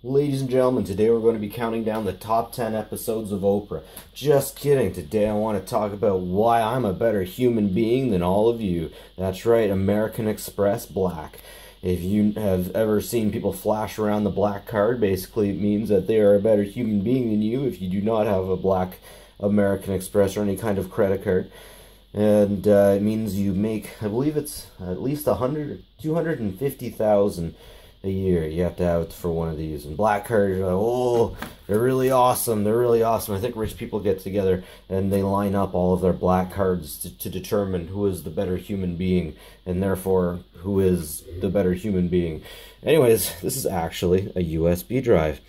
Ladies and gentlemen, today we're going to be counting down the top 10 episodes of Oprah. Just kidding. Today I want to talk about why I'm a better human being than all of you. That's right, American Express Black. If you have ever seen people flash around the black card, basically it means that they are a better human being than you if you do not have a black American Express or any kind of credit card. And it means you make, I believe it's at least 100, 250,000 a year you have to have it for one of these. And black cards are like, oh, they're really awesome. They're really awesome. I think rich people get together and they line up all of their black cards to determine who is the better human being, and therefore who is the better human being. Anyways, this is actually a USB drive.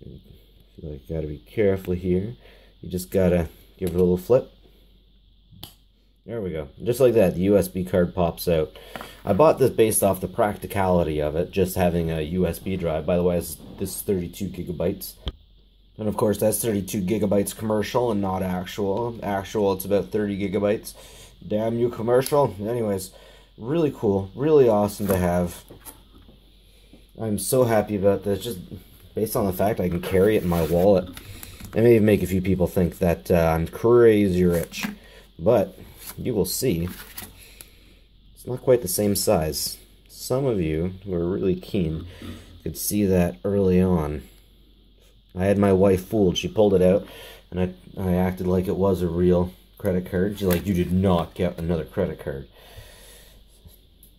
You gotta be careful here. You just gotta give it a little flip. There we go. Just like that, the USB card pops out. I bought this based off the practicality of it, just having a USB drive. By the way, this is 32 gigabytes. And of course, that's 32 gigabytes commercial and not actual. Actual, it's about 30 gigabytes. Damn you, commercial. Anyways, really cool. Really awesome to have. I'm so happy about this, just based on the fact I can carry it in my wallet. It may even make a few people think that I'm crazy rich. But you will see, it's not quite the same size. Some of you who are really keen could see that early on. I had my wife fooled. She pulled it out, and I acted like it was a real credit card. She's like, you did not get another credit card.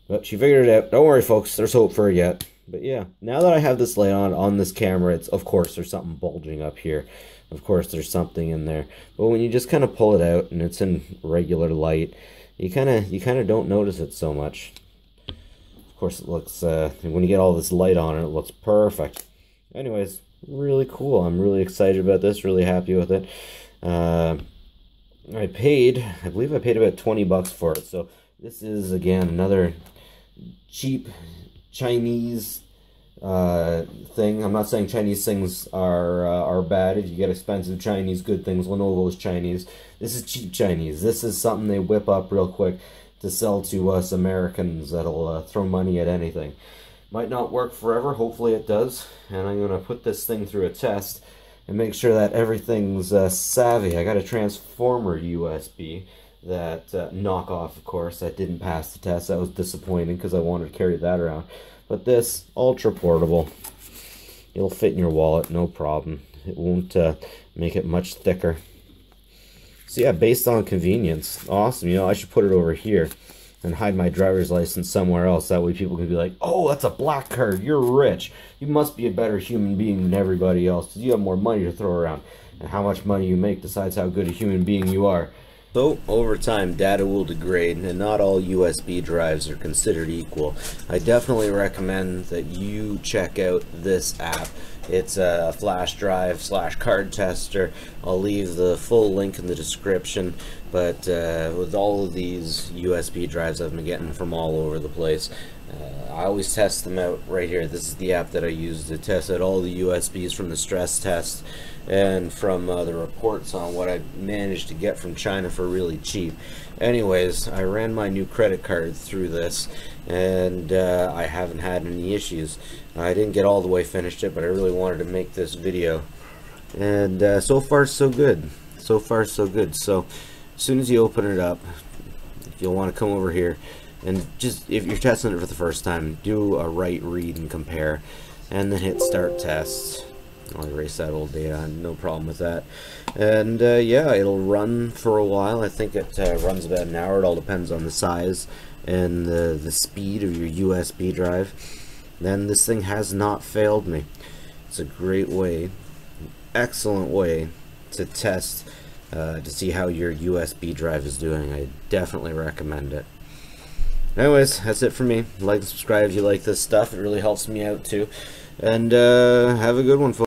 But she figured it out. Don't worry, folks. There's hope for it yet. But yeah, now that I have this light on this camera, it's, of course, there's something bulging up here. Of course, there's something in there. But when you just kind of pull it out and it's in regular light, you kind of don't notice it so much. Of course, it looks, when you get all this light on it, it looks perfect. Anyways, really cool. I'm really excited about this, really happy with it. I believe I paid about 20 bucks for it. So this is, again, another cheap Chinese thing. I'm not saying Chinese things are bad. If you get expensive Chinese good things, Lenovo's Chinese. This is cheap Chinese. This is something they whip up real quick to sell to us Americans that'll throw money at anything. Might not work forever. Hopefully it does. And I'm going to put this thing through a test and make sure that everything's savvy. I got a transformer USB that knockoff, of course, that didn't pass the test. That was disappointing because I wanted to carry that around. But this, ultra portable, it'll fit in your wallet, no problem. It won't make it much thicker. So yeah, based on convenience, awesome. You know, I should put it over here and hide my driver's license somewhere else. That way people can be like, oh, that's a black card, you're rich. You must be a better human being than everybody else because you have more money to throw around. And how much money you make decides how good a human being you are. So, over time, data will degrade, and not all USB drives are considered equal. I definitely recommend that you check out this app. It's a flash drive / card tester. I'll leave the full link in the description, but with all of these USB drives I've been getting from all over the place, I always test them out right here. This is the app that I use to test out all the USBs from the stress test and from the reports on what I managed to get from China for really cheap. Anyways, I ran my new credit card through this, and I haven't had any issues. I didn't get all the way finished it, but I really wanted to make this video. And so far, so good. So far, so good. So, as soon as you open it up, you'll want to come over here, and just, if you're testing it for the first time, do a write, read, and compare, and then hit start tests. I'll erase that old data, no problem with that. And yeah, it'll run for a while. I think it runs about an hour. It all depends on the size and the speed of your USB drive. Then this thing has not failed me. It's a great way, excellent way to test to see how your USB drive is doing. I definitely recommend it. Anyways, that's it for me. Like and subscribe if you like this stuff. It really helps me out too. And have a good one, folks.